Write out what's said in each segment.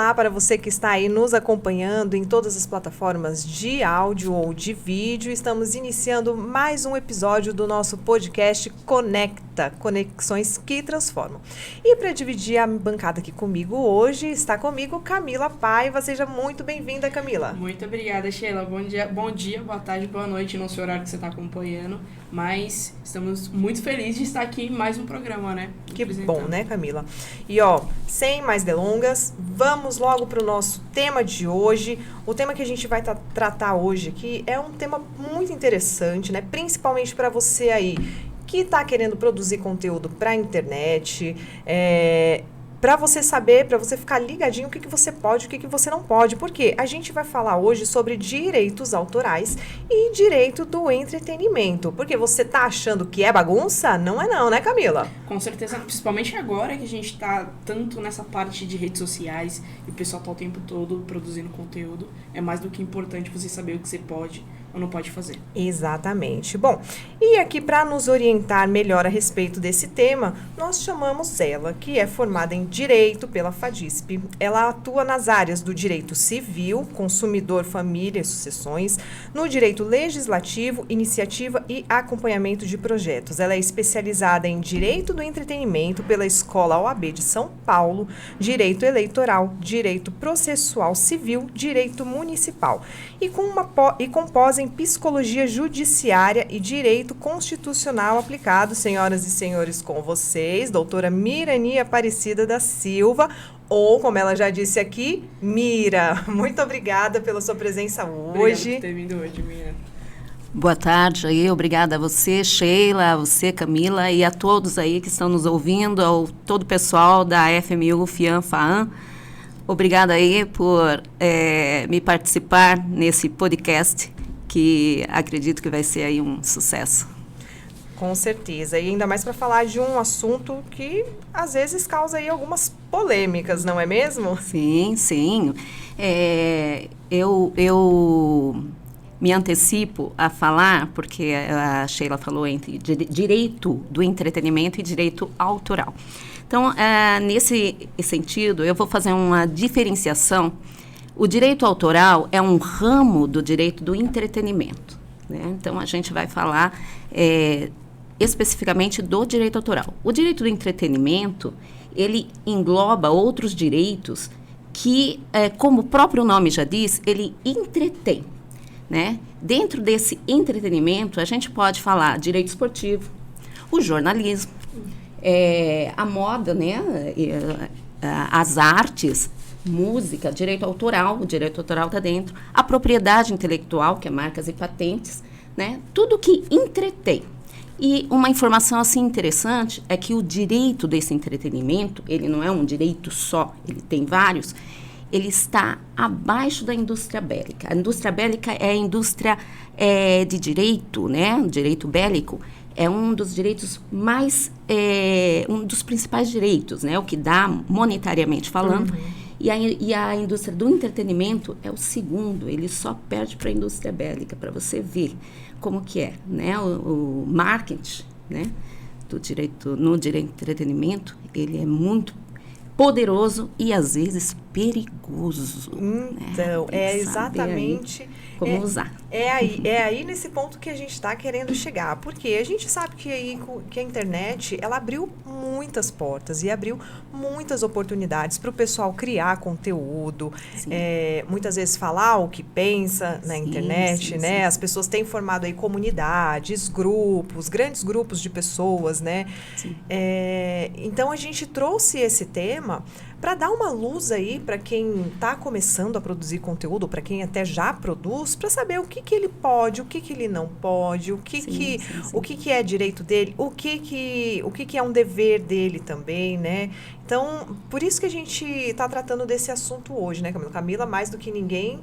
Olá para você que está aí nos acompanhando em todas as plataformas de áudio ou de vídeo. Estamos iniciando mais um episódio do nosso podcast Conecta, Conexões que Transformam. E para dividir a bancada aqui comigo hoje, está comigo Camila Paiva. Seja muito bem-vinda, Camila. Muito obrigada, Sheila. Bom dia, boa tarde, boa noite. Não sei o horário que você está acompanhando, mas estamos muito felizes de estar aqui em mais um programa, né? Que bom, né, Camila? E sem mais delongas, vamos logo para o nosso tema de hoje. O tema que a gente vai tratar hoje aqui é um tema muito interessante, né? Principalmente para você aí que está querendo produzir conteúdo para a internet, para você saber, para você ficar ligadinho o que você pode e o que você não pode. Porque a gente vai falar hoje sobre direitos autorais e direito do entretenimento. Porque você tá achando que é bagunça? Não é não, né, Camila? Com certeza, principalmente agora que a gente tá tanto nessa parte de redes sociais e o pessoal tá o tempo todo produzindo conteúdo, é mais do que importante você saber o que você pode ou não pode fazer. Exatamente. Bom, e aqui para nos orientar melhor a respeito desse tema, nós chamamos ela, que é formada em Direito pela FADISP. Ela atua nas áreas do direito civil, consumidor, família e sucessões, no direito legislativo, iniciativa e acompanhamento de projetos. Ela é especializada em Direito do Entretenimento pela Escola OAB de São Paulo, Direito Eleitoral, Direito Processual Civil, Direito Municipal e com pós em Psicologia Judiciária e Direito Constitucional Aplicado. Senhoras e senhores, com vocês, doutora Mirani Aparecida da Silva, ou, como ela já disse aqui, Mira. Muito obrigada pela sua presença hoje. Obrigada por ter vindo hoje, Mira. Boa tarde aí, obrigada a você, Sheila, a você, Camila, e a todos aí que estão nos ouvindo, ao todo o pessoal da FMU, FIAM, FAAM. Obrigada aí por me participar nesse podcast, que acredito que vai ser aí um sucesso. Com certeza, e ainda mais para falar de um assunto que às vezes causa aí algumas polêmicas, não é mesmo? Sim, sim. Eu me antecipo a falar, porque a Sheila falou entre direito do entretenimento e direito autoral. Então, nesse sentido, eu vou fazer uma diferenciação. O direito autoral é um ramo do direito do entretenimento, né? Então, a gente vai falar especificamente do direito autoral. O direito do entretenimento, ele engloba outros direitos que, como o próprio nome já diz, ele entretém, né? Dentro desse entretenimento, a gente pode falar direito esportivo, o jornalismo, a moda, né? As artes, música, direito autoral, o direito autoral está dentro, a propriedade intelectual, que é marcas e patentes, né? Tudo que entretém. E uma informação assim interessante é que o direito desse entretenimento, ele não é um direito só, ele tem vários, ele está abaixo da indústria bélica. A indústria bélica é a indústria de direito, né? O direito bélico é um dos direitos mais, um dos principais direitos, né? O que dá monetariamente falando. Uhum. E a indústria do entretenimento é o segundo, ele só perde para a indústria bélica, para você ver como que é, né? O marketing, né? No direito do entretenimento, ele é muito poderoso e às vezes perigoso. Então, né? Exatamente como usar. É aí nesse ponto que a gente está querendo chegar, porque a gente sabe que a internet, ela abriu muitas portas e abriu muitas oportunidades para o pessoal criar conteúdo, muitas vezes falar o que pensa na internet, né? Sim. As pessoas têm formado aí comunidades, grupos, grandes grupos de pessoas, né? Então a gente trouxe esse tema para dar uma luz aí para quem está começando a produzir conteúdo, para quem até já produz, para saber o que ele pode, o que ele não pode, o que é direito dele, o que é um dever dele também, né? Então, por isso que a gente está tratando desse assunto hoje, né, Camila? Camila, mais do que ninguém,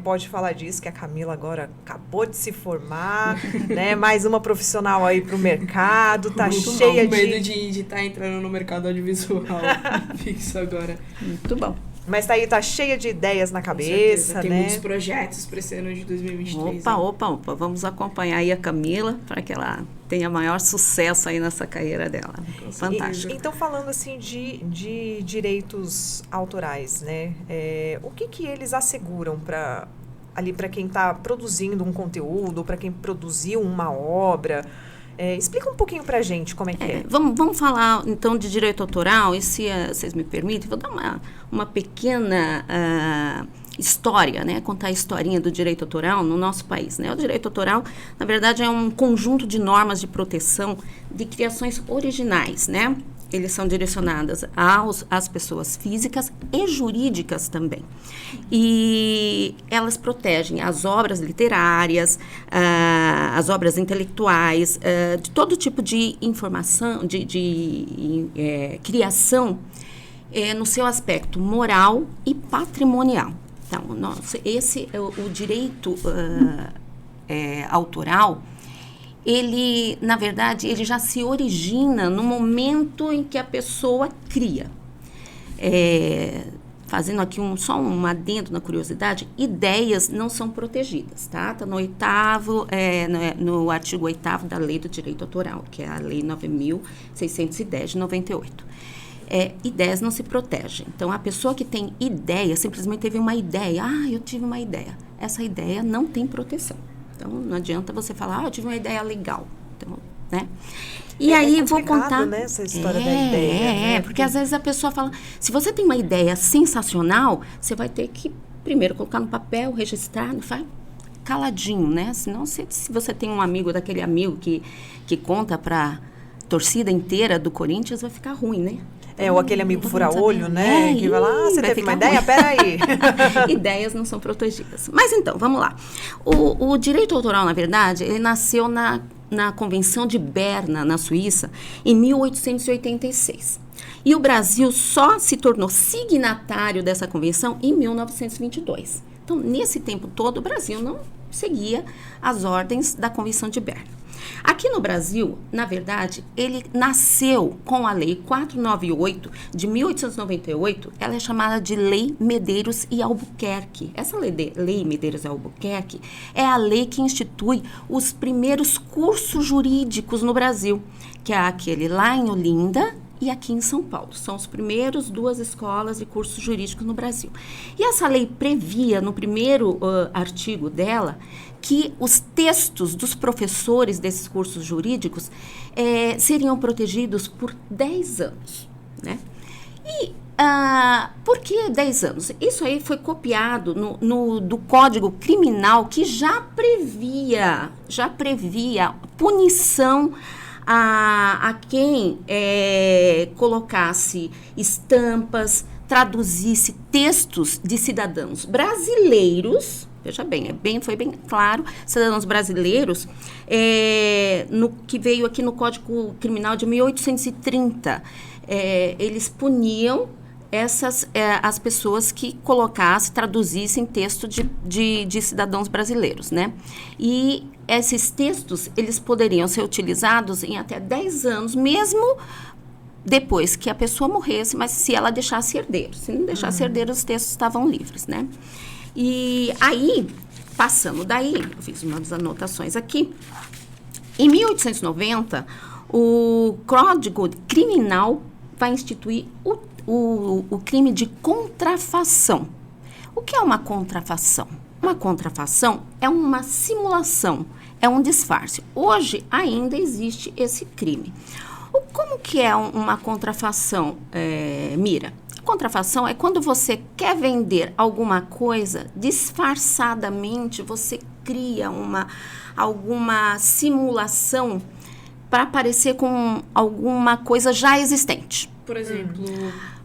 pode falar disso, que a Camila agora acabou de se formar, né? Mais uma profissional aí para o mercado, tá cheia de... medo de estar entrando no mercado audiovisual fixo agora. Muito bom. Mas tá cheia de ideias na Com cabeça, certeza. Tem né? muitos projetos para esse ano de 2023. Opa. Vamos acompanhar aí a Camila para que ela tenha maior sucesso aí nessa carreira dela. Fantástico. Então, falando assim de direitos autorais, né? O que eles asseguram para quem está produzindo um conteúdo, para quem produziu uma obra? Explica um pouquinho para a gente como é que é. Vamos falar, então, de direito autoral, e se vocês me permitem, vou dar uma pequena história, né? Contar a historinha do direito autoral no nosso país, né? O direito autoral, na verdade, é um conjunto de normas de proteção de criações originais, né? Eles são direcionadas às pessoas físicas e jurídicas também. E elas protegem as obras literárias, as obras intelectuais, de todo tipo de informação, de criação, no seu aspecto moral e patrimonial. Então, esse é o direito autoral. Ele, na verdade, ele já se origina no momento em que a pessoa cria. Fazendo aqui só um adendo na curiosidade, ideias não são protegidas, tá? Está no no artigo 8º da Lei do Direito Autoral, que é a Lei 9.610 de 98. Ideias não se protegem. Então, a pessoa que tem ideia, simplesmente teve uma ideia. Eu tive uma ideia. Essa ideia não tem proteção. Então, não adianta você falar, eu tive uma ideia legal. Então, né? E aí, vou contar... né, essa história da ideia. Né? Porque às vezes a pessoa fala, se você tem uma ideia sensacional, você vai ter que primeiro colocar no papel, registrar, não faz caladinho, né? Senão, se você tem um amigo, daquele amigo que conta pra torcida inteira do Corinthians, vai ficar ruim, né? Ou aquele amigo fura-olho, né? Que vai lá, você teve uma ideia? Peraí. Ideias não são protegidas. Mas então, vamos lá. O direito autoral, na verdade, ele nasceu na Convenção de Berna, na Suíça, em 1886. E o Brasil só se tornou signatário dessa convenção em 1922. Então, nesse tempo todo, o Brasil não seguia as ordens da Convenção de Berna. Aqui no Brasil, na verdade, ele nasceu com a Lei 498 de 1898, ela é chamada de Lei Medeiros e Albuquerque. Essa Lei Medeiros e Albuquerque é a lei que institui os primeiros cursos jurídicos no Brasil, que é aquele lá em Olinda e aqui em São Paulo. São as primeiras 2 escolas de cursos jurídicos no Brasil. E essa lei previa, no primeiro artigo dela, que os textos dos professores desses cursos jurídicos seriam protegidos por 10 anos, né? E por que 10 anos? Isso aí foi copiado do Código Criminal, que já previa punição a quem colocasse estampas, traduzisse textos de cidadãos brasileiros. Veja bem, foi bem claro, cidadãos brasileiros, no que veio aqui no Código Criminal de 1830, eles puniam as pessoas que colocassem, traduzissem texto de cidadãos brasileiros, né? E esses textos, eles poderiam ser utilizados em até 10 anos, mesmo depois que a pessoa morresse, mas se ela deixasse herdeiros. Se não deixasse herdeiros, os textos estavam livres, né? E aí, passando daí, eu fiz umas anotações aqui. Em 1890, o Código Criminal vai instituir o crime de contrafação. O que é uma contrafação? Uma contrafação é uma simulação, é um disfarce. Hoje ainda existe esse crime. Como que é uma contrafação, Mira? Contrafação é quando você quer vender alguma coisa, disfarçadamente você cria alguma simulação para parecer com alguma coisa já existente. Por exemplo,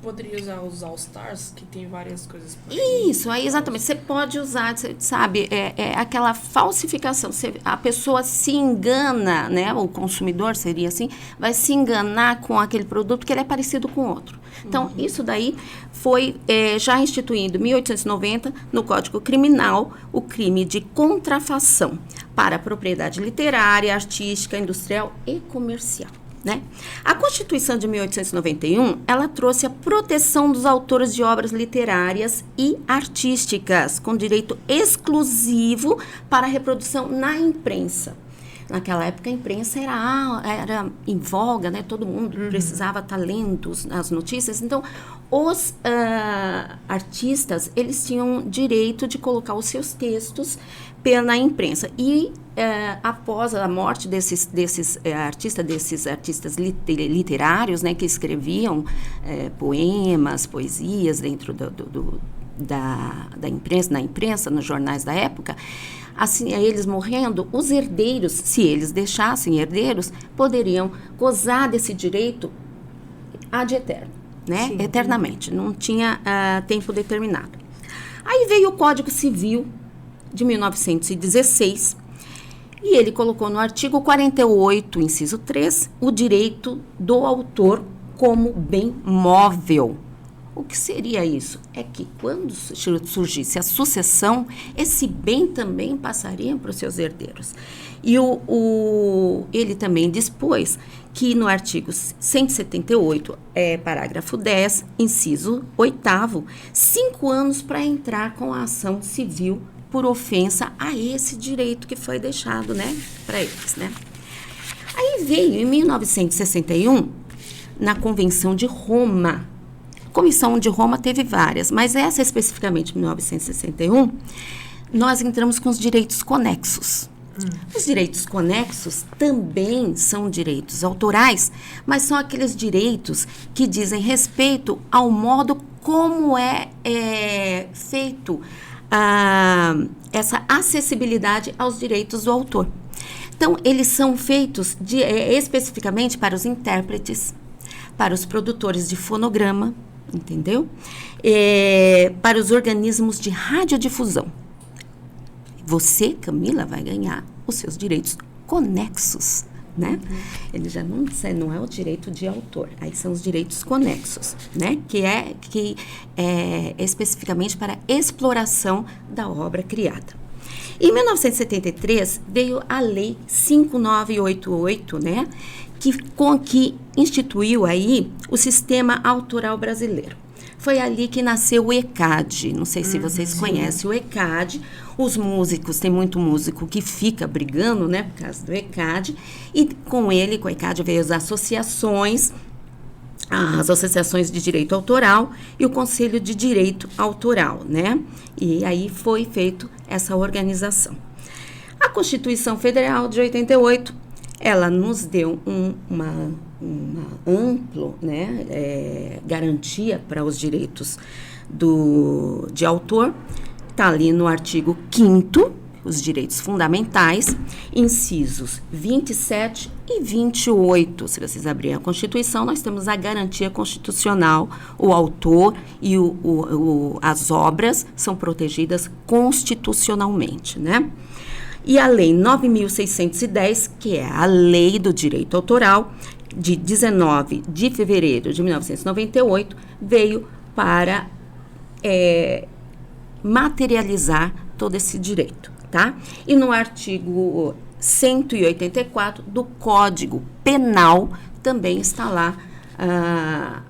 poderia usar os All Stars, que tem várias coisas por aí. Isso, exatamente. Você pode usar, sabe, aquela falsificação. A pessoa se engana, né? O consumidor seria assim, vai se enganar com aquele produto que ele é parecido com outro. Então, isso daí foi já instituído em 1890 no Código Criminal, o crime de contrafação para propriedade literária, artística, industrial e comercial. né? A Constituição de 1891, ela trouxe a proteção dos autores de obras literárias e artísticas, com direito exclusivo para reprodução na imprensa. Naquela época, a imprensa era em voga, né? Todo mundo precisava estar lendo as notícias. Então, os artistas, eles tinham direito de colocar os seus textos na imprensa. E, após a morte desses artistas literários, né? Que escreviam poemas, poesias dentro da imprensa, na imprensa, nos jornais da época, assim, eles morrendo, os herdeiros, se eles deixassem herdeiros, poderiam gozar desse direito ad eterno, né? Sim. Eternamente, não tinha tempo determinado. Aí veio o Código Civil de 1916, e ele colocou no artigo 48, inciso 3, o direito do autor como bem móvel. O que seria isso? É que quando surgisse a sucessão, esse bem também passaria para os seus herdeiros. E ele também dispôs que no artigo 178, parágrafo 10, inciso 8º, 5 anos para entrar com a ação civil por ofensa a esse direito que foi deixado, né, para eles, né? Aí veio, em 1961, na Convenção de Roma. A Comissão de Roma teve várias, mas essa especificamente, em 1961, nós entramos com os direitos conexos. Os direitos conexos também são direitos autorais, mas são aqueles direitos que dizem respeito ao modo como é feito essa acessibilidade aos direitos do autor. Então, eles são feitos especificamente para os intérpretes, para os produtores de fonograma, entendeu? Para os organismos de radiodifusão. Você, Camila, vai ganhar os seus direitos conexos, né? Ele já não é o direito de autor, aí são os direitos conexos, né? Que é especificamente para exploração da obra criada. Em 1973 veio a Lei 5988, né? Que instituiu aí o Sistema Autoral Brasileiro. Foi ali que nasceu o ECAD. Não sei se vocês conhecem o ECAD. Os músicos, tem muito músico que fica brigando, né, por causa do ECAD. E com o ECAD veio as associações de direito autoral e o Conselho de Direito Autoral, né? E aí foi feito essa organização. A Constituição Federal de 88, ela nos deu uma ampla, né, garantia para os direitos de autor. Está ali no artigo 5º, os direitos fundamentais, incisos 27 e 28. Se vocês abrirem a Constituição, nós temos a garantia constitucional, o autor e as obras são protegidas constitucionalmente, né? E a Lei 9.610, que é a Lei do Direito Autoral, de 19 de fevereiro de 1998, veio para materializar todo esse direito, tá? E no artigo 184 do Código Penal também está lá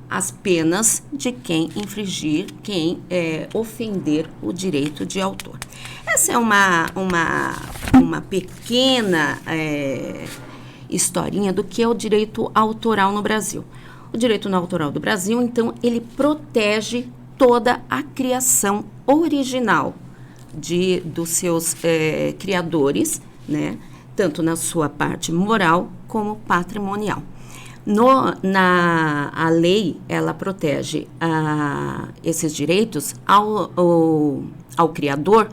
as penas de quem infringir, quem ofender o direito de autor. Essa é uma pequena historinha do que é o direito autoral no Brasil. O direito autoral do Brasil, então, ele protege toda a criação original dos seus criadores, né? Tanto na sua parte moral como patrimonial. A lei, ela protege esses direitos ao criador,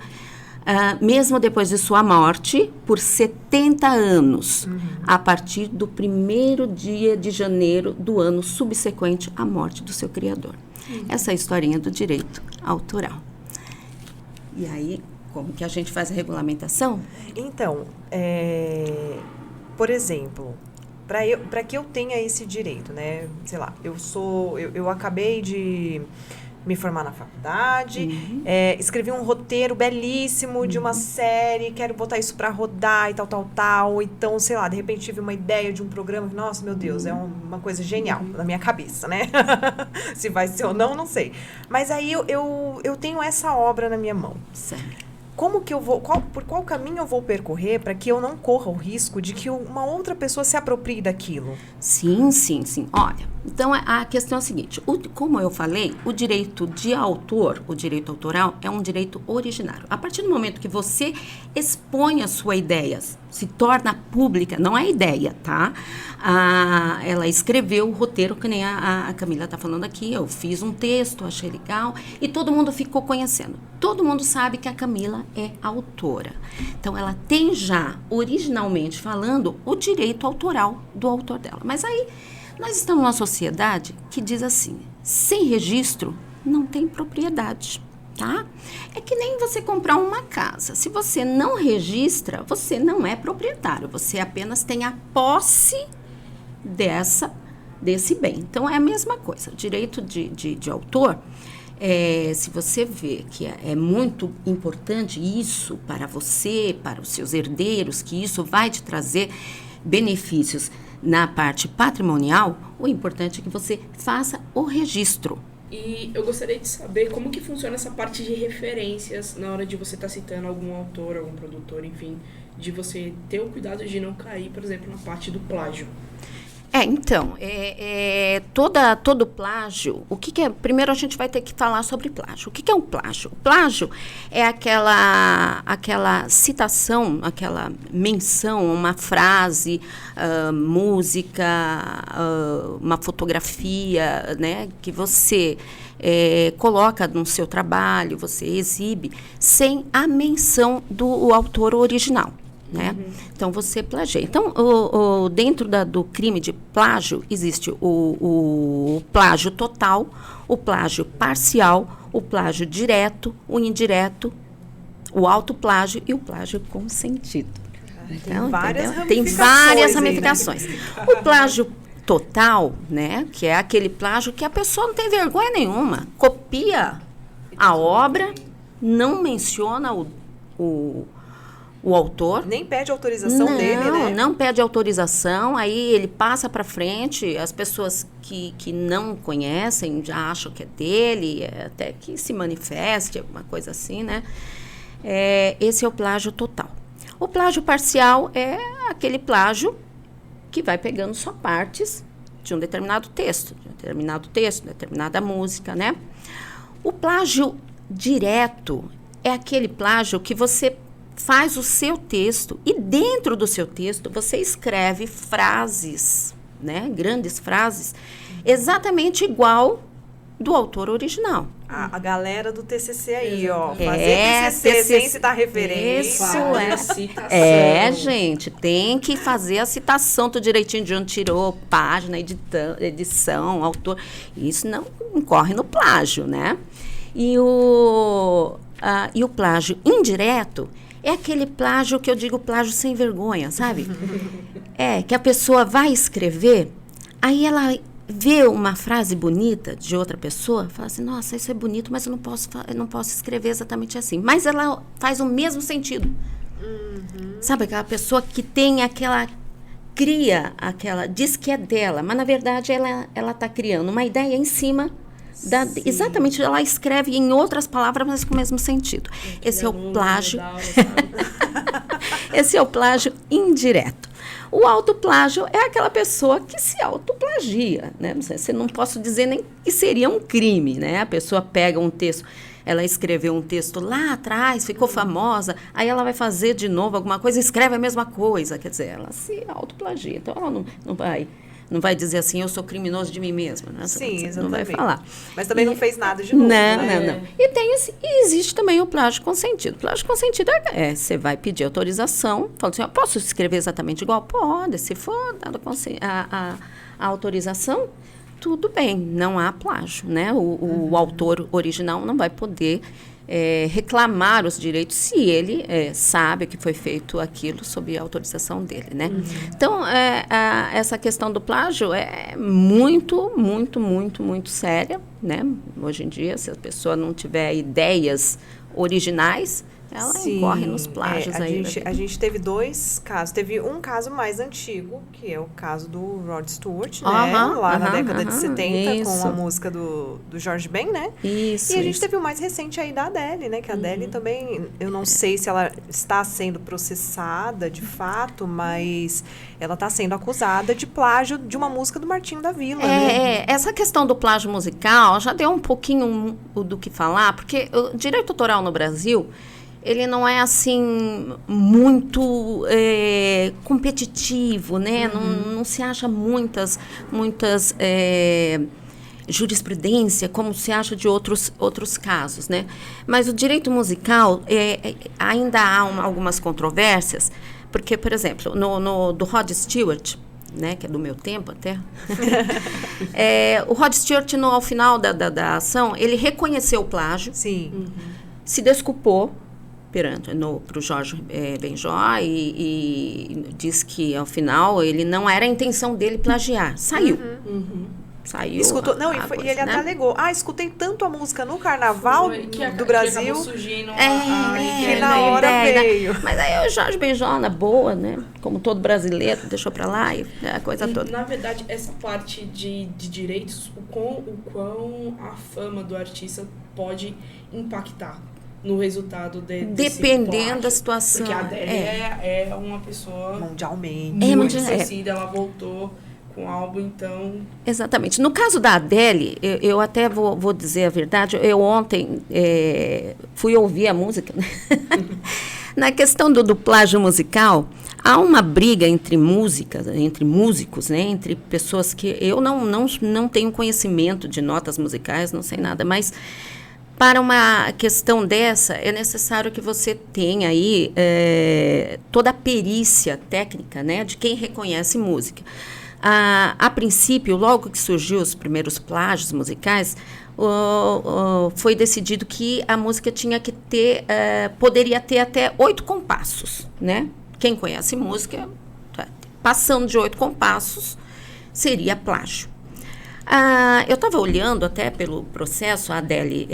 mesmo depois de sua morte, por 70 anos, a partir do 1º dia de janeiro do ano subsequente à morte do seu criador. Essa é a historinha do direito autoral. E aí, como que a gente faz a regulamentação? Então, por exemplo, para que eu tenha esse direito, né? Sei lá, eu acabei de me formar na faculdade, escrevi um roteiro belíssimo de uma série, quero botar isso para rodar e tal. Então, sei lá, de repente tive uma ideia de um programa que, nossa, meu Deus, é uma coisa genial na minha cabeça, né? Se vai ser ou não sei. Mas aí eu tenho essa obra na minha mão. Certo. Como que eu vou, por qual caminho eu vou percorrer para que eu não corra o risco de que uma outra pessoa se aproprie daquilo? Sim. Olha, então a questão é a seguinte, como eu falei, o direito de autor, o direito autoral, é um direito originário. A partir do momento que você expõe a sua ideia, se torna pública, não é ideia, tá? Ela escreveu o roteiro, que nem a Camila está falando aqui, eu fiz um texto, achei legal, e todo mundo ficou conhecendo. Todo mundo sabe que a Camila é autora. Então, ela tem já, originalmente falando, o direito autoral do autor dela. Mas aí, nós estamos numa sociedade que diz assim, sem registro, não tem propriedade, tá? É que nem você comprar uma casa. Se você não registra, você não é proprietário. Você apenas tem a posse desse bem. Então, é a mesma coisa. O direito de autor... se você vê que é muito importante isso para você, para os seus herdeiros, que isso vai te trazer benefícios na parte patrimonial, o importante é que você faça o registro. E eu gostaria de saber como que funciona essa parte de referências na hora de você estar citando algum autor, algum produtor, enfim, de você ter o cuidado de não cair, por exemplo, na parte do plágio. Então, todo plágio, o que é? Primeiro a gente vai ter que falar sobre plágio. O que é um plágio? O plágio é aquela citação, aquela menção, uma frase, música, uma fotografia, né, que você coloca no seu trabalho, você exibe, sem a menção do autor original. Né? Então, você plagia. Então, dentro do crime de plágio, existe o plágio total, o plágio parcial, o plágio direto, o indireto, o autoplágio e o plágio consentido. Então, tem várias ramificações. O plágio total, né, que é aquele plágio que a pessoa não tem vergonha nenhuma, copia a obra, não menciona o autor. Nem pede autorização dele, né? Não pede autorização, aí ele passa para frente, as pessoas que não conhecem já acham que é dele, até que se manifeste, alguma coisa assim, né? Esse é o plágio total. O plágio parcial é aquele plágio que vai pegando só partes de um determinado texto, determinada música, né? O plágio direto é aquele plágio que você faz o seu texto e dentro do seu texto você escreve frases, né, grandes frases, exatamente igual do autor original. A galera do TCC aí, ó, fazer TCC sem citar referência. Isso, gente, tem que fazer a citação tudo direitinho de onde tirou, página, edição, autor. Isso não incorre no plágio, né? E o plágio indireto é aquele plágio que eu digo plágio sem vergonha, sabe? Que a pessoa vai escrever, aí ela vê uma frase bonita de outra pessoa, fala assim, nossa, isso é bonito, mas eu não posso escrever exatamente assim. Mas ela faz o mesmo sentido. Sabe, aquela pessoa que tem diz que é dela, mas na verdade ela está criando uma ideia em cima exatamente, ela escreve em outras palavras, mas com o mesmo sentido. Esse é o plágio. Esse é o plágio indireto. O autoplágio é aquela pessoa que se autoplagia, né? Você não posso dizer nem que seria um crime, né? A pessoa pega um texto, ela escreveu um texto lá atrás, ficou famosa, aí ela vai fazer de novo alguma coisa, escreve a mesma coisa, quer dizer, ela se autoplagia. Então, ela não vai dizer assim, eu sou criminoso de mim mesma, né? Sim, exatamente. Não vai falar. Mas também não fez nada de novo, Não. E existe também o plágio consentido. O plágio consentido você vai pedir autorização, fala assim, eu posso escrever exatamente igual? Pode, se for dada a autorização, tudo bem, não há plágio, né? O autor original não vai poder reclamar os direitos se ele sabe que foi feito aquilo sob a autorização dele, né? Então, essa questão do plágio é muito, muito, muito, muito séria, né? Hoje em dia, se a pessoa não tiver ideias originais, ela incorre nos plágios aí. A gente teve 2 casos. Teve um caso mais antigo, que é o caso do Rod Stewart, né? Lá na década de 70, com a música do George Ben, né? Isso. E a gente teve o mais recente aí da Adele, né? Que a Adele também, eu não sei se ela está sendo processada de fato, mas ela está sendo acusada de plágio de uma música do Martinho da Vila, né? Essa questão do plágio musical já deu um pouquinho do que falar, porque o direito autoral no Brasil, ele não é assim muito competitivo, né? Não se acha muitas jurisprudência como se acha de outros casos, né? Mas o direito musical ainda há algumas controvérsias, porque, por exemplo, do Rod Stewart, né, que é do meu tempo até, o Rod Stewart, ao final da ação, ele reconheceu o plágio, se desculpou para o Jorge Benjó e disse que, ao final, ele não era a intenção dele plagiar. Saiu. Saiu. Escutou, e ele até alegou. Escutei tanto a música no carnaval do Brasil. Que acabou surgindo que na hora veio. Mas aí o Jorge Benjó, na boa, né? Como todo brasileiro, deixou pra lá e a coisa toda. Na verdade, essa parte de direitos, o quão a fama do artista pode impactar no resultado dependendo da situação. Porque a Adele é uma pessoa mundialmente muito conhecida, ela voltou com o álbum, então... Exatamente. No caso da Adele, eu até vou dizer a verdade, eu ontem fui ouvir a música. Na questão do plágio musical, há uma briga entre músicos, né, entre pessoas que eu não tenho conhecimento de notas musicais, não sei nada, mas para uma questão dessa, é necessário que você tenha aí toda a perícia técnica, né, de quem reconhece música. A princípio, logo que surgiu os primeiros plágios musicais, foi decidido que a música tinha que ter, poderia ter até 8 compassos, né? Quem conhece música, passando de 8 compassos, seria plágio. Eu estava olhando até pelo processo, a Adele,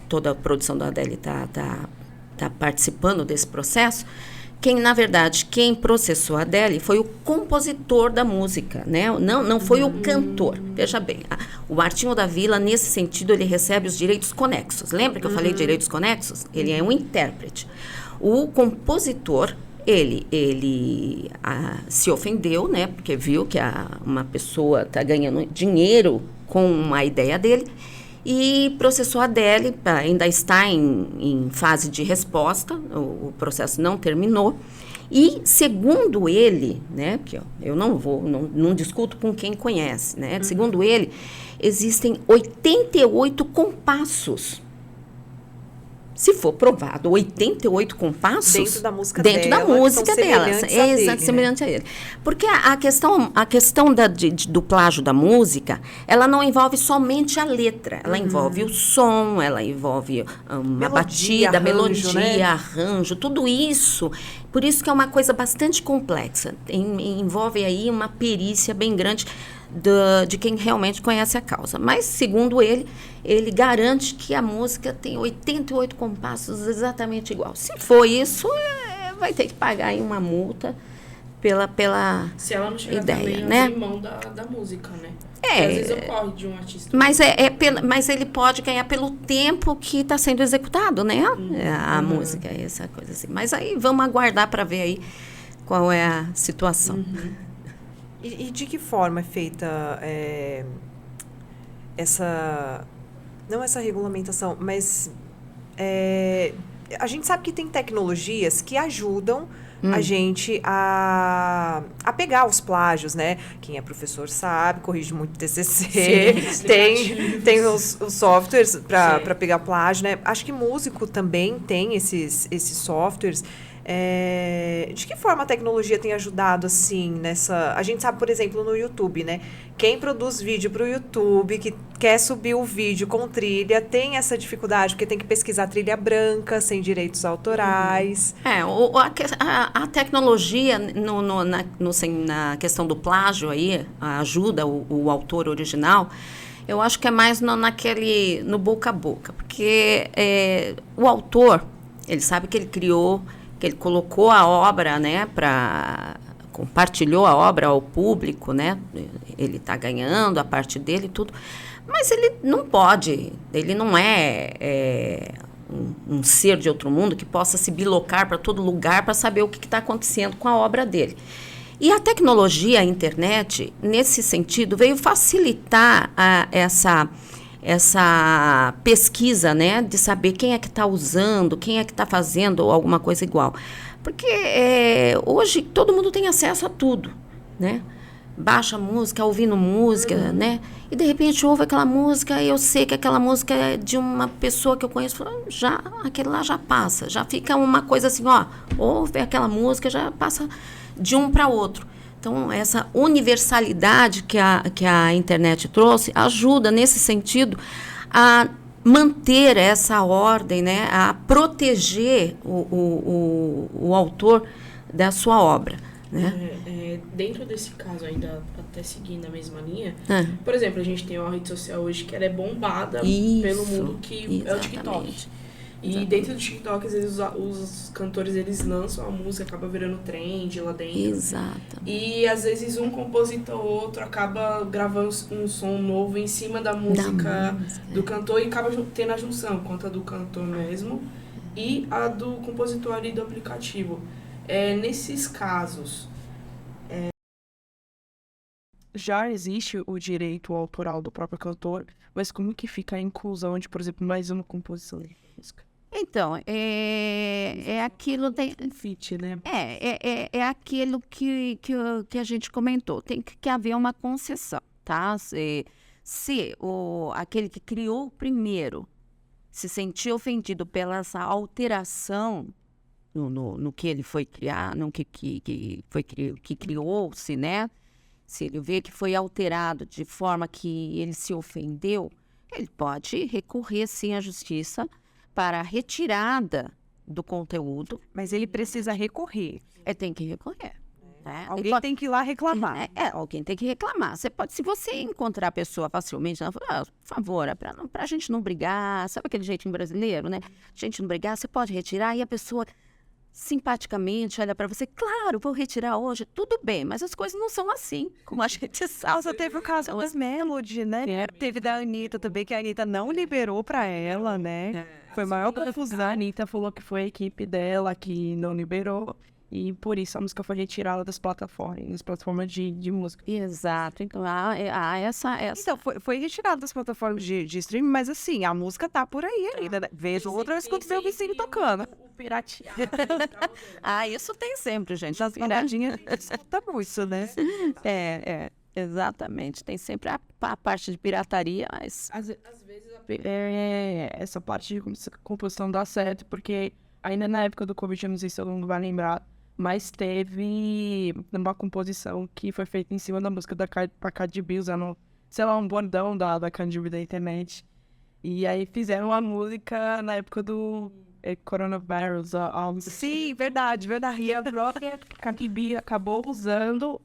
toda a produção da Adele está participando desse processo. Na verdade, quem processou a Adele foi o compositor da música, né? Não foi o cantor. Veja bem, o Martinho da Vila, nesse sentido, ele recebe os direitos conexos. Lembra que eu falei direitos conexos? Ele é um intérprete. O compositor, ele se ofendeu, né? Porque viu que uma pessoa está ganhando dinheiro com a ideia dele e processou a Adele, ainda está em fase de resposta, o processo não terminou. E, segundo ele, né, porque eu não discuto com quem conhece, né? Segundo ele, existem 88 compassos. Se for provado 88 compassos... Dentro da música dela. Semelhante a ele. Porque a questão do plágio da música, ela não envolve somente a letra. Ela envolve o som, ela envolve uma batida, melodia, arranjo, tudo isso. Por isso que é uma coisa bastante complexa. Envolve aí uma perícia bem grande de quem realmente conhece a causa. Mas, segundo ele garante que a música tem 88 compassos exatamente igual. Se for isso, vai ter que pagar aí uma multa pela se ela não chegar ideia, também, né? mão da música, né? Às vezes ocorre de um artista. Mas ele pode ganhar pelo tempo que está sendo executado, né? A música, essa coisa assim. Mas aí vamos aguardar para ver aí qual é a situação. E de que forma é feita não essa regulamentação, mas a gente sabe que tem tecnologias que ajudam a gente a pegar os plágios, né? Quem é professor sabe, corrige muito TCC, tem os softwares para pegar plágio, né? Acho que músico também tem esses softwares. De que forma a tecnologia tem ajudado, assim, nessa... A gente sabe, por exemplo, no YouTube, né? Quem produz vídeo para o YouTube, que quer subir o vídeo com trilha, tem essa dificuldade, porque tem que pesquisar trilha branca, sem direitos autorais. A tecnologia na questão do plágio aí, ajuda o autor original, eu acho que é mais no boca a boca, porque o autor, ele sabe que ele criou, que ele colocou a obra, né, compartilhou a obra ao público, né, ele está ganhando a parte dele e tudo, mas ele não pode, ele não é um ser de outro mundo que possa se bilocar para todo lugar para saber o que está acontecendo com a obra dele. E a tecnologia, a internet, nesse sentido, veio facilitar essa pesquisa, né, de saber quem é que está usando, quem é que está fazendo alguma coisa igual. Porque hoje todo mundo tem acesso a tudo, né? Baixa música, ouvindo música, né? E de repente ouve aquela música e eu sei que aquela música é de uma pessoa que eu conheço, aquele lá já passa, já fica uma coisa assim, ouve aquela música, já passa de um para outro. Então, essa universalidade que a internet trouxe ajuda, nesse sentido, a manter essa ordem, né? A proteger o autor da sua obra. Né? Dentro desse caso, ainda até seguindo a mesma linha, por exemplo, a gente tem uma rede social hoje que ela é bombada pelo mundo, que é o TikTok. E dentro do TikTok, às vezes, os cantores, eles lançam a música, acaba virando trend lá dentro. Exato. E, às vezes, um compositor ou outro acaba gravando um som novo em cima da música do cantor e acaba tendo a junção, quanto a do cantor mesmo e a do compositor ali do aplicativo. Nesses casos, já existe o direito autoral do próprio cantor, mas como que fica a inclusão de, por exemplo, mais uma composição de música? Então, aquilo Fit, né? É aquilo que a gente comentou. Tem que haver uma concessão, tá? Se aquele que criou primeiro se sentir ofendido pela essa alteração no que ele foi criar, no que criou-se, né? Se ele vê que foi alterado de forma que ele se ofendeu, ele pode recorrer, sim, à justiça para a retirada do conteúdo. Mas ele precisa recorrer. Tem que recorrer. Né? Alguém tem que ir lá reclamar. Alguém tem que reclamar. Se você encontrar a pessoa facilmente, ela fala, por favor, para a gente não brigar, sabe aquele jeitinho brasileiro, né? A gente não brigar, você pode retirar, e a pessoa simpaticamente olha para você, claro, vou retirar hoje, tudo bem, mas as coisas não são assim, como a gente sabe. Só teve o caso das Melody, né? Teve da Anitta também, que a Anitta não liberou para ela, né? Foi maior confusão. A Anitta falou que foi a equipe dela que não liberou, e por isso a música foi retirada das plataformas de música. Exato. Então, essa... Então, foi retirada das plataformas de streaming, mas assim, a música tá por aí ainda, né? Vez ou outra eu escuto meu vizinho tocando. O pirateado. Isso tem sempre, gente. As baladinhas escuta muito, né? Exatamente. Tem sempre a parte de pirataria, mas... Às vezes essa parte de composição dá certo, porque ainda na época do Covid, eu não sei se todo mundo vai lembrar, mas teve uma composição que foi feita em cima da música da Cardi B, usando, sei lá, um bordão da Cardi B da internet. E aí fizeram a música na época do coronavírus. Sim, verdade. E a própria Cardi B acabou usando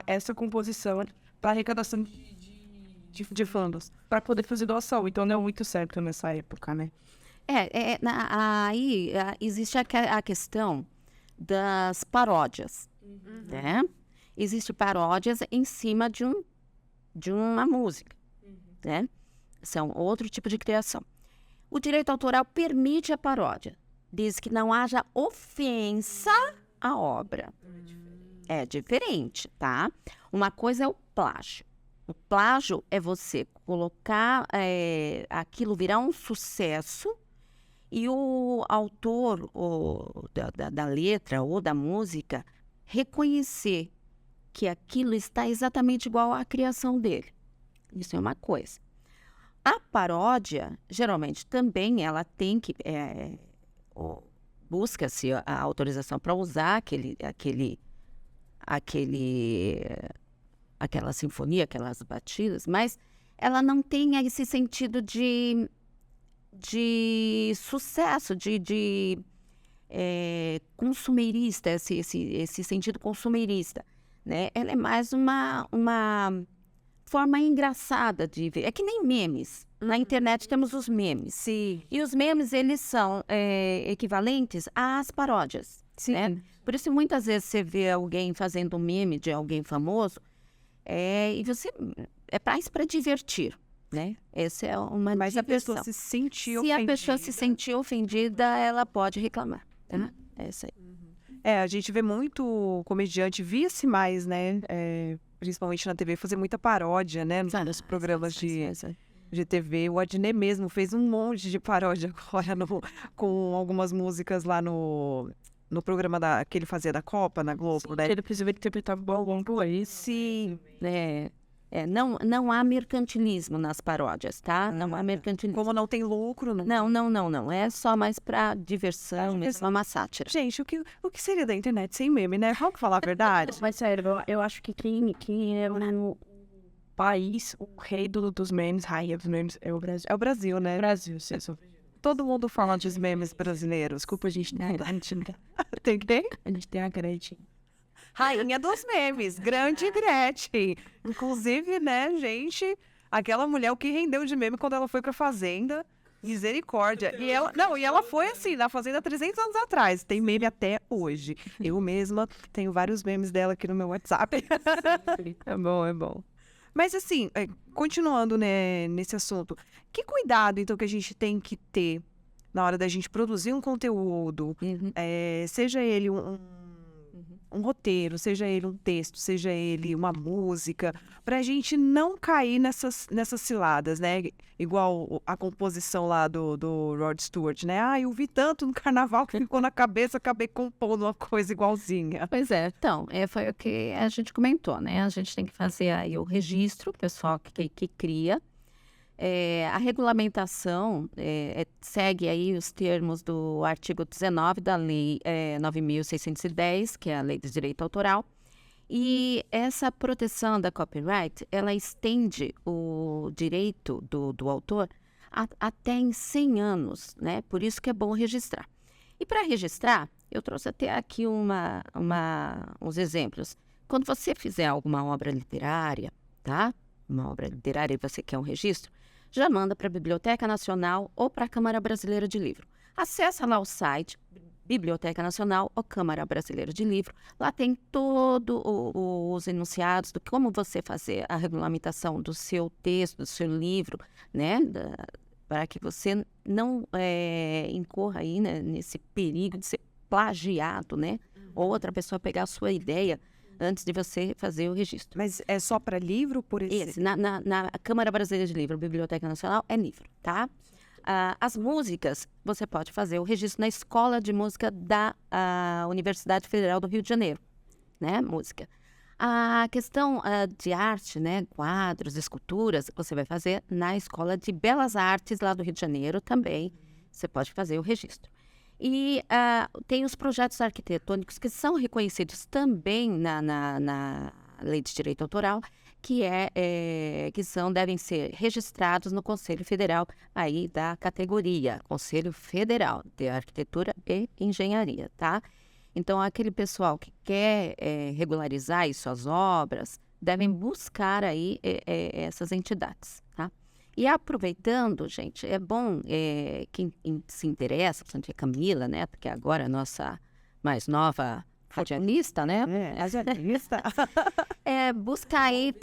essa composição para arrecadação de fundos, para poder fazer doação. Então deu muito certo nessa época, né? Aí existe a questão das paródias, né? Existem paródias em cima de uma música, né? São outro tipo de criação. O direito autoral permite a paródia, diz que não haja ofensa à obra. É diferente, tá? Uma coisa é o plágio. O plágio é você colocar aquilo virar um sucesso e o autor da letra ou da música reconhecer que aquilo está exatamente igual à criação dele. Isso é uma coisa. A paródia, geralmente, também ela tem que busca-se a autorização para usar aquela sinfonia, aquelas batidas, mas ela não tem esse sentido de sucesso, de consumerista, esse sentido consumerista, né? Ela é mais uma forma engraçada de ver. É que nem memes. Na internet temos os memes. Sim. E os memes, eles são equivalentes às paródias. Sim. Né? Por isso, muitas vezes você vê alguém fazendo um meme de alguém famoso e você... É mais para divertir, né? Essa é uma Mas a diversão. pessoa se sentir Se ofendida. a pessoa se sentir ofendida, ela pode reclamar. Tá? É isso aí. A gente vê muito comediante, via-se mais, né? Principalmente na TV, fazer muita paródia, né? Nos programas de TV. O Adnet mesmo fez um monte de paródia agora com algumas músicas lá no programa que ele fazia da Copa, na Globo, né? Ele precisa interpretar bom por aí. Sim. Não há mercantilismo nas paródias, tá? Não há mercantilismo. Como não tem lucro, Não. É só mais pra diversão, mesmo uma sátira. Gente, o que seria da internet sem meme, né? Vamos falar a verdade? Mas sério, eu acho que quem é o país, o rei dos memes, rainha dos memes, é o Brasil. É o Brasil, né? Brasil, sim. Todo mundo fala dos memes brasileiros. Desculpa, a gente Tem que ter? A gente tem a Gretchen. Rainha dos memes, grande Gretchen. Inclusive, né, gente, aquela mulher, o que rendeu de meme quando ela foi pra Fazenda, misericórdia. E ela foi assim, na Fazenda 300 anos atrás. Tem meme até hoje. Eu mesma tenho vários memes dela aqui no meu WhatsApp. É bom. Mas assim, continuando, né, nesse assunto, que cuidado, então, que a gente tem que ter na hora da gente produzir um conteúdo, seja ele um roteiro, seja ele um texto, seja ele uma música, pra gente não cair nessas ciladas, né? Igual a composição lá do Rod Stewart, né? Eu vi tanto no carnaval que ficou na cabeça, acabei compondo uma coisa igualzinha. Pois é, então, foi o que a gente comentou, né? A gente tem que fazer aí o registro, o pessoal que cria. A regulamentação segue aí os termos do artigo 19 da Lei 9.610, que é a Lei do Direito Autoral, e essa proteção da copyright, ela estende o direito do autor até em 100 anos, né? Por isso que é bom registrar. E para registrar, eu trouxe até aqui uns exemplos. Quando você fizer alguma obra literária, tá? Uma obra literária e você quer um registro, já manda para a Biblioteca Nacional ou para a Câmara Brasileira de Livro. Acessa lá o site Biblioteca Nacional ou Câmara Brasileira de Livro. Lá tem todos os enunciados de como você fazer a regulamentação do seu texto, do seu livro, né? Para que você não incorra aí, né, nesse perigo de ser plagiado, né? Ou outra pessoa pegar a sua ideia antes de você fazer o registro. Mas é só para livro, por exemplo? Esse, na Câmara Brasileira de Livro, Biblioteca Nacional, é livro, tá? As músicas, você pode fazer o registro na Escola de Música da Universidade Federal do Rio de Janeiro, né? Música. A questão de arte, né? Quadros, esculturas, você vai fazer na Escola de Belas Artes, lá do Rio de Janeiro, também. Você pode fazer o registro. E tem os projetos arquitetônicos que são reconhecidos também na Lei de Direito Autoral, que devem ser registrados no Conselho Federal aí da categoria, Conselho Federal de Arquitetura e Engenharia, tá? Então, aquele pessoal que quer regularizar aí suas obras, devem buscar aí essas entidades, tá? E aproveitando, gente, é bom quem se interessa, portanto, a Camila, né? Porque agora é a nossa mais nova radialista, né? Radialista. Buscar aí,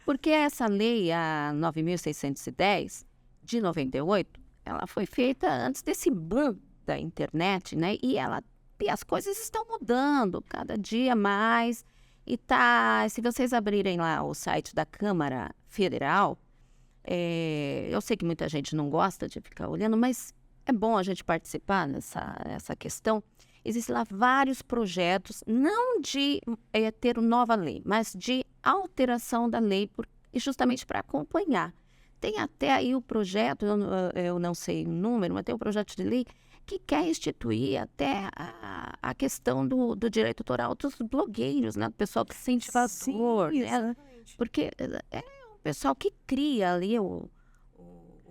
porque essa lei, a 9.610, de 98, ela foi feita antes desse boom da internet, né? E as coisas estão mudando cada dia mais. E se vocês abrirem lá o site da Câmara Federal, eu sei que muita gente não gosta de ficar olhando, mas é bom a gente participar nessa questão. Existem lá vários projetos, não de ter uma nova lei, mas de alteração da lei, justamente para acompanhar. Tem até aí o projeto, eu não sei o número, mas tem um projeto de lei que quer instituir até a questão do direito autoral dos blogueiros, né? Do pessoal que se sente favor, né? exatamente. Porque é o pessoal que cria ali o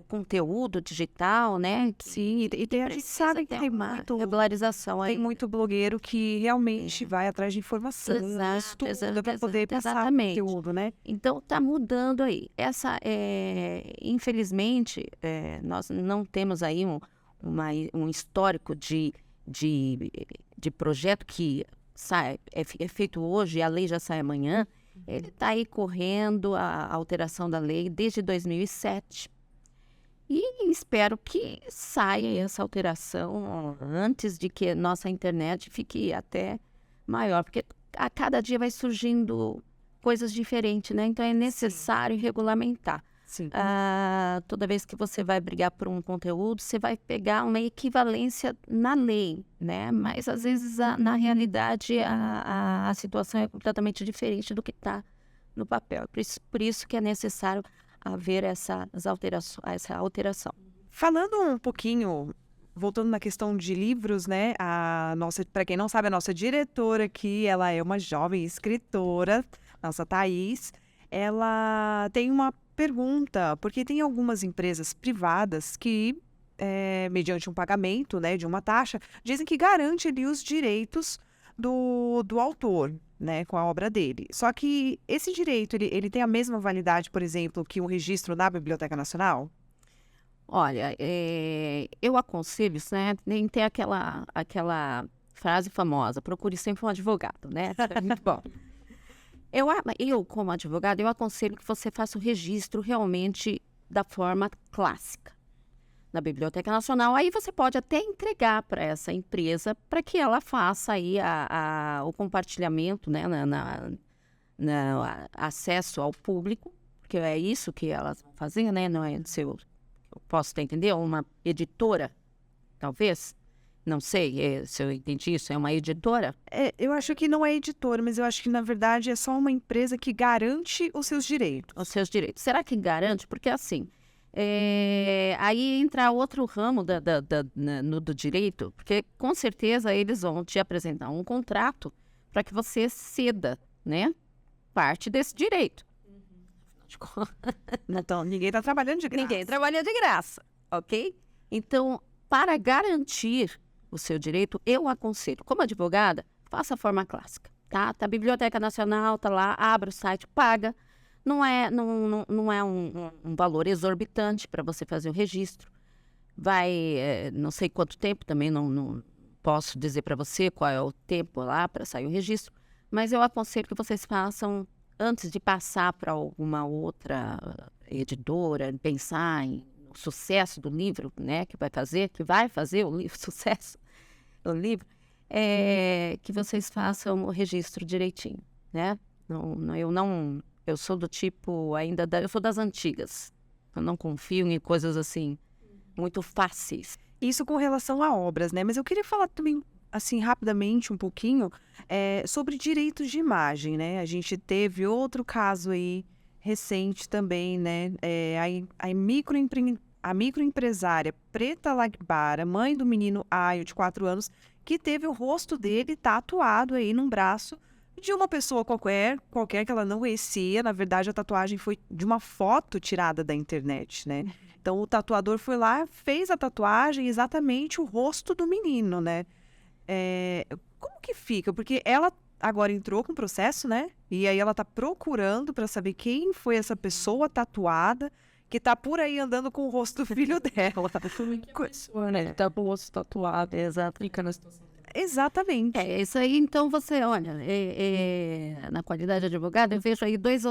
conteúdo digital, né? Sim, e a gente sabe que tem uma muito, regularização aí. tem muito blogueiro que realmente vai atrás de informação, estuda para poder passar exatamente. conteúdo, né? Então, está mudando aí. Infelizmente, nós não temos aí um histórico de projeto que é feito hoje e a lei já sai amanhã. Ele está aí correndo a alteração da lei desde 2007. E espero que saia essa alteração antes de que nossa internet fique até maior, porque a cada dia vai surgindo coisas diferentes, né? Então é necessário regulamentar. Sim. Toda vez que você vai brigar por um conteúdo, você vai pegar uma equivalência na lei, né? Mas às vezes na realidade a situação é completamente diferente do que está no papel. Por isso que é necessário haver essa alteração. Falando um pouquinho, voltando na questão de livros, né? Para quem não sabe, a nossa diretora aqui, ela é uma jovem escritora, nossa Thaís. Ela tem uma pergunta, porque tem algumas empresas privadas que, mediante um pagamento, né, de uma taxa, dizem que garante ali os direitos do autor, né, com a obra dele. Só que esse direito, ele tem a mesma validade, por exemplo, que um registro na Biblioteca Nacional? Olha, eu aconselho, né, nem tem aquela frase famosa, procure sempre um advogado, né? É muito bom. Eu, como advogado, eu aconselho que você faça o registro realmente da forma clássica na Biblioteca Nacional. Aí você pode até entregar para essa empresa para que ela faça aí o compartilhamento, né, acesso ao público, porque é isso que elas vão fazer, né? Não é eu posso entender, uma editora, talvez. Não sei se eu entendi isso, é uma editora? Eu acho que não é editora, mas eu acho que, na verdade, é só uma empresa que garante os seus direitos. Os seus direitos. Será que garante? Porque, assim, aí entra outro ramo do direito, porque, com certeza, eles vão te apresentar um contrato para que você ceda, né, parte desse direito. Então, ninguém está trabalhando de graça. Ninguém trabalha de graça, ok? Então, para garantir o seu direito, eu aconselho, como advogada, faça a forma clássica, tá? Tá a Biblioteca Nacional, tá lá, abra o site, paga. Não é um valor exorbitante para você fazer o registro. Vai, não sei quanto tempo, também não posso dizer para você qual é o tempo lá para sair o registro, mas eu aconselho que vocês façam antes de passar para alguma outra editora, pensar no sucesso do livro, né, que vai fazer o livro, sucesso do livro, que vocês façam o registro direitinho, né? Eu sou do tipo eu sou das antigas. Eu não confio em coisas assim muito fáceis. Isso com relação a obras, né? Mas eu queria falar também, assim, rapidamente, um pouquinho, sobre direitos de imagem, né? A gente teve outro caso aí, recente também, né? A microempresária Preta Lagbara, mãe do menino Ayo, de 4 anos, que teve o rosto dele tatuado aí num braço de uma pessoa qualquer que ela não conhecia. Na verdade, a tatuagem foi de uma foto tirada da internet, né? Então, o tatuador foi lá, fez a tatuagem exatamente o rosto do menino, né? Como que fica? Porque ela agora entrou com o processo, né? E aí ela tá procurando para saber quem foi essa pessoa tatuada que tá por aí andando com o rosto do filho dela. Né? Tá com o rosto tatuado, exato. Fica na situação. Exatamente. Isso aí, então, você, olha, na qualidade de advogado, eu vejo aí dois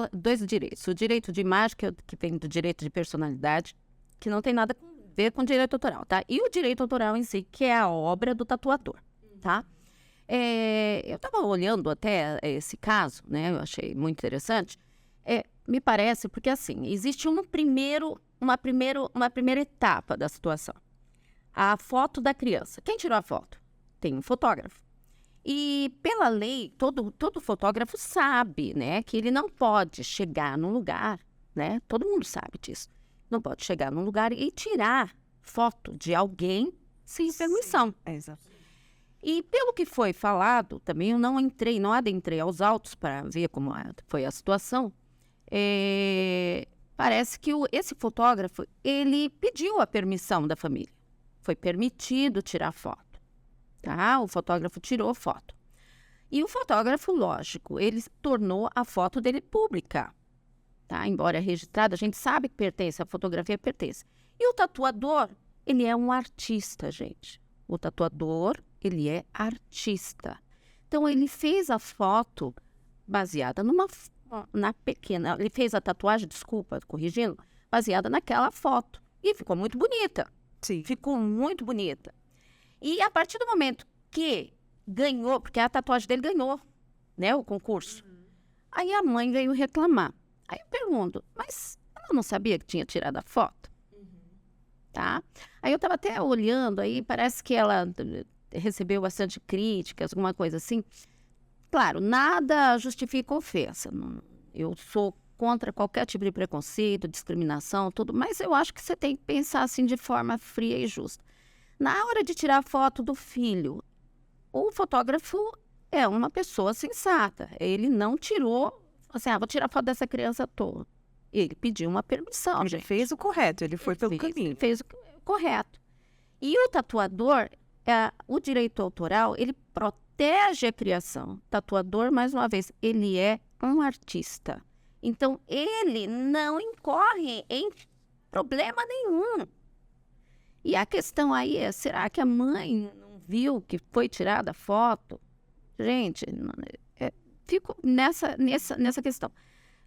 direitos. O direito de imagem, que vem do direito de personalidade, que não tem nada a ver com direito autoral, tá? E o direito autoral em si, que é a obra do tatuador, tá? Eu estava olhando até esse caso, né? Eu achei muito interessante. Me parece, porque assim, existe uma primeira etapa da situação. A foto da criança. Quem tirou a foto? Tem um fotógrafo. E, pela lei, todo fotógrafo sabe, né, que ele não pode chegar num lugar, né? Todo mundo sabe disso. Não pode chegar num lugar e tirar foto de alguém sem permissão. Exato. E pelo que foi falado, também eu não adentrei aos autos para ver como foi a situação, parece que esse fotógrafo, ele pediu a permissão da família. Foi permitido tirar foto, tá? O fotógrafo tirou foto. E o fotógrafo, lógico, ele tornou a foto dele pública, tá? Embora registrada, a gente sabe que pertence, a fotografia pertence. E o tatuador, ele é um artista, gente. O tatuador, ele é artista. Então, ele fez a foto baseada na pequena... Ele fez a tatuagem, desculpa, corrigindo, baseada naquela foto. E ficou muito bonita. Sim. Ficou muito bonita. E a partir do momento que ganhou, porque a tatuagem dele ganhou, né, o concurso. Aí a mãe veio reclamar. Aí eu pergunto, mas ela não sabia que tinha tirado a foto? Tá? Aí eu estava até olhando, aí parece que ela recebeu bastante críticas, alguma coisa assim. Claro, nada justifica ofensa. Eu sou contra qualquer tipo de preconceito, discriminação, tudo, mas eu acho que você tem que pensar assim de forma fria e justa. Na hora de tirar foto do filho, o fotógrafo é uma pessoa sensata. Ele não tirou, assim, vou tirar foto dessa criança toda. Ele pediu uma permissão. Ele fez o correto, ele foi pelo caminho. Fez o correto. E o tatuador, o direito autoral, ele protege a criação. O tatuador, mais uma vez, ele é um artista. Então, ele não incorre em problema nenhum. E a questão aí é, será que a mãe não viu que foi tirada a foto? Gente, fico nessa questão.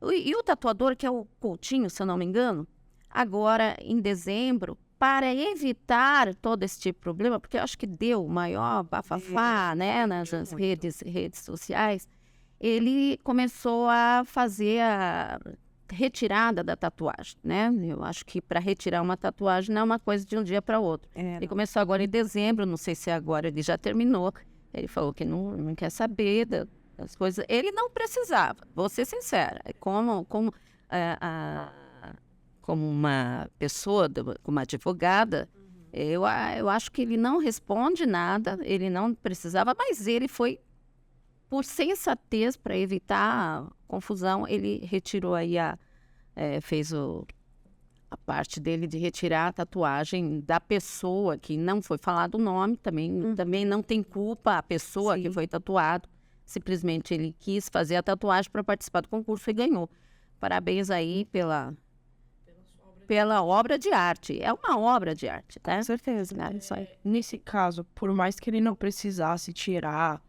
E o tatuador, que é o Coutinho, se eu não me engano, agora em dezembro, para evitar todo esse tipo de problema, porque eu acho que deu maior bafafá, né, nas redes sociais, ele começou a fazer a retirada da tatuagem, né? Eu acho que para retirar uma tatuagem não é uma coisa de um dia para outro. Ele começou agora em dezembro, não sei se agora ele já terminou. Ele falou que não quer saber das coisas. Ele não precisava, vou ser sincera. Como uma pessoa, como uma advogada, eu acho que ele não responde nada, ele não precisava, mas ele foi, por sensatez, para evitar confusão, ele retirou aí fez a parte dele de retirar a tatuagem da pessoa, que não foi falado o nome, também não tem culpa a pessoa que foi tatuado. Simplesmente ele quis fazer a tatuagem para participar do concurso e ganhou. Parabéns aí pela obra de arte. É uma obra de arte, tá? Com certeza. Nesse caso, por mais que ele não precisasse tirar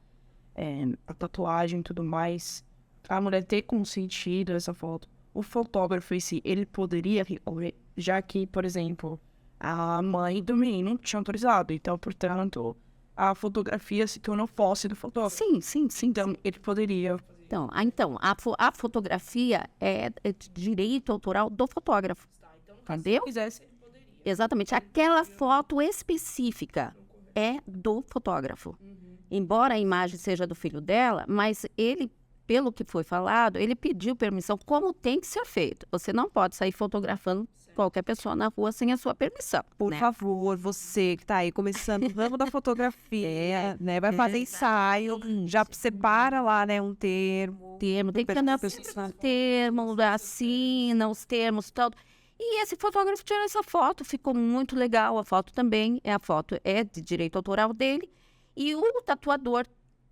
a tatuagem e tudo mais, a mulher ter consentido essa foto, o fotógrafo em si, ele poderia recorrer, já que, por exemplo, a mãe do menino tinha autorizado, então, portanto, a fotografia se tornou posse do fotógrafo. Sim. Então, ele poderia... Então, a fotografia é de direito autoral do fotógrafo. Entendeu? Se quisesse, ele poderia. Exatamente. Aquela foto específica é do fotógrafo. Embora a imagem seja do filho dela, mas ele, pelo que foi falado, ele pediu permissão, como tem que ser feito. Você não pode sair fotografando qualquer pessoa na rua sem a sua permissão. Por favor, você que tá aí começando o ramo da fotografia, né? Vai fazer ensaio, já separa lá, né, um termo. Tem que andar termo, assina os termos e tal. E esse fotógrafo tirou essa foto, ficou muito legal. A foto também, a foto é de direito autoral dele. E o tatuador,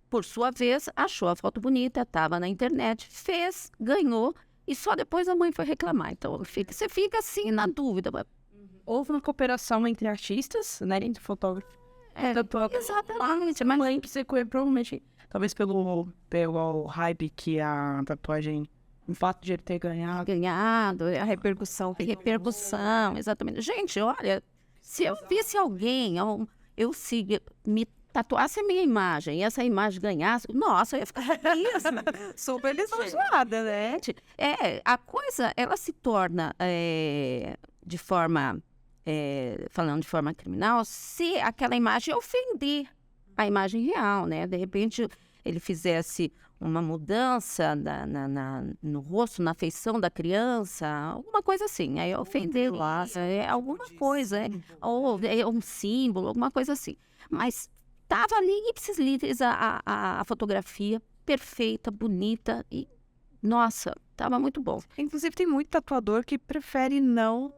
por sua vez, achou a foto bonita, estava na internet, fez, ganhou, e só depois a mãe foi reclamar. Então, você fica assim na dúvida. Houve uma cooperação entre artistas, né, entre fotógrafos. Exatamente. Mas a mãe psicou, provavelmente, talvez pelo hype que a tatuagem, o fato de ele ter ganhado, A repercussão, exatamente. Gente, olha, se eu visse alguém, me tatuasse a minha imagem e essa imagem ganhasse, nossa, eu ia ficar feliz. Super lisonjeada, né? A coisa, ela se torna falando de forma criminal, se aquela imagem ofender a imagem real, né? De repente, ele fizesse uma mudança no rosto, na feição da criança, alguma coisa assim. Aí ofender lá, alguma coisa, ou é um símbolo, alguma coisa assim. Mas estava ali ipsis litteris a fotografia, perfeita, bonita e, nossa, estava muito bom. Inclusive, tem muito tatuador que prefere não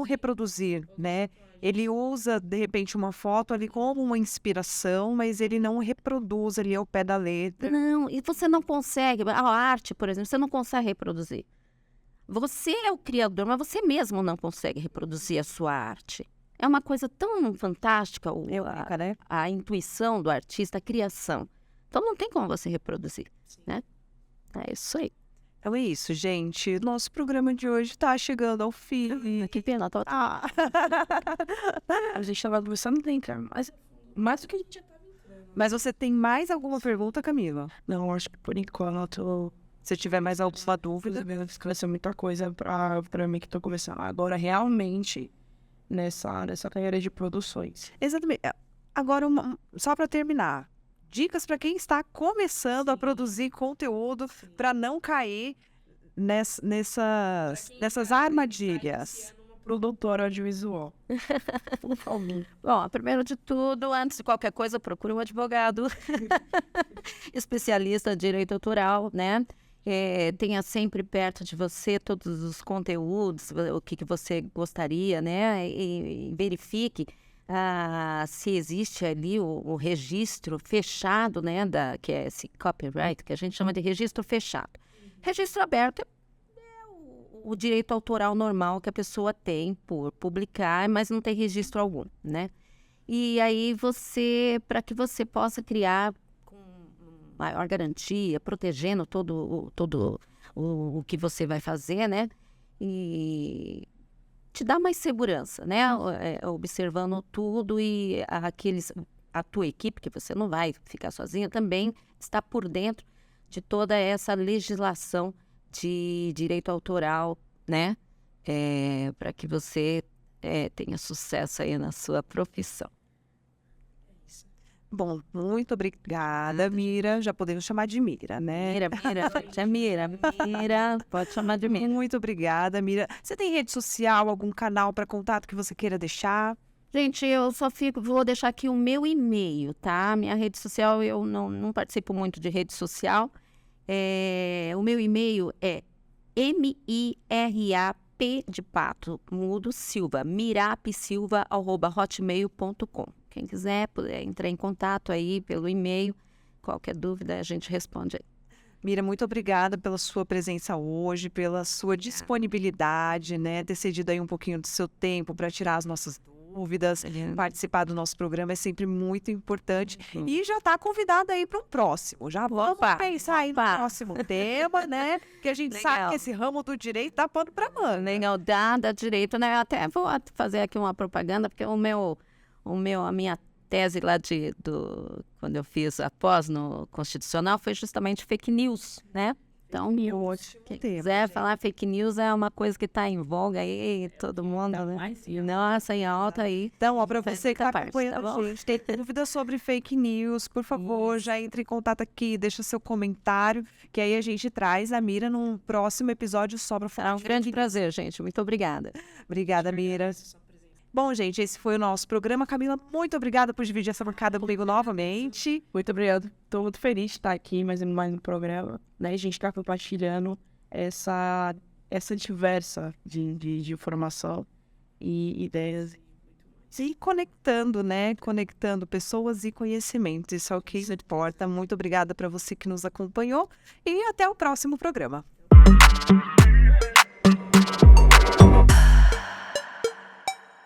reproduzir, né? Ele usa, de repente, uma foto ali como uma inspiração, mas ele não reproduz ali ao pé da letra. Não, e você não consegue, a arte, por exemplo, você não consegue reproduzir. Você é o criador, mas você mesmo não consegue reproduzir a sua arte. É uma coisa tão fantástica né? a intuição do artista, a criação. Então não tem como você reproduzir, né? É isso aí. Então é isso, gente. Nosso programa de hoje está chegando ao fim. Que pena, tô... A gente estava conversando dentro, mas mais do que a gente já estava entrando. Mas você tem mais alguma pergunta, Camila? Não, acho que por enquanto, se tiver mais alguma dúvida, vai ser muita coisa para mim que estou começando agora realmente nessa carreira de produções. Exatamente. Agora, só para terminar, dicas para quem está começando a produzir conteúdo para não cair nessas armadilhas. Produtora audiovisual. Bom, primeiro de tudo, antes de qualquer coisa, procure um advogado especialista em direito autoral, né? Tenha sempre perto de você todos os conteúdos, o que você gostaria, né? E verifique se existe ali o registro fechado, né? Que é esse copyright, que a gente chama de registro fechado. Registro aberto é o direito autoral normal que a pessoa tem por publicar, mas não tem registro algum, né? E aí para que você possa criar maior garantia, protegendo todo o que você vai fazer, né? E te dá mais segurança, né? Observando tudo e a tua equipe, que você não vai ficar sozinha, também está por dentro de toda essa legislação de direito autoral, né? Para que você tenha sucesso aí na sua profissão. Bom, muito obrigada, Mira. Já podemos chamar de Mira, né? Mira, pode chamar de Mira. Muito obrigada, Mira. Você tem rede social, algum canal para contato que você queira deixar? Gente, eu vou deixar aqui o meu e-mail, tá? Minha rede social, eu não participo muito de rede social. O meu e-mail é mirap de pato, mudo, Silva, mirapsilva@hotmail.com. Quem quiser, puder entrar em contato aí pelo e-mail. Qualquer dúvida, a gente responde aí. Mira, muito obrigada pela sua presença hoje, pela sua disponibilidade, né? Ter cedido aí um pouquinho do seu tempo para tirar as nossas dúvidas, participar do nosso programa é sempre muito importante. E já está convidada aí para um próximo. Já vamos pensar aí no próximo tema, né? Que a gente sabe que esse ramo do direito dá pano para manga. Legal, dá direito, né? Eu até vou fazer aqui uma propaganda, porque a minha tese lá quando eu fiz a pós no Constitucional foi justamente fake news, né? Então, quem quiser falar fake news é uma coisa que está em voga aí, todo mundo, né? Nossa, em alta aí. Então, para você que está acompanhando a gente, tem dúvidas sobre fake news, por favor, já entre em contato aqui, deixa seu comentário, que aí a gente traz a Mira num próximo episódio só para falar. É um grande prazer, gente. Muito obrigada. Obrigada, Mira. Bom, gente, esse foi o nosso programa. Camila, muito obrigada por dividir essa bancada comigo novamente. Muito obrigada. Estou muito feliz de estar aqui mais um programa, né? A gente está compartilhando essa diversa de informação e ideias. E conectando, né? Conectando pessoas e conhecimentos. Isso é o que importa. Muito obrigada para você que nos acompanhou e até o próximo programa.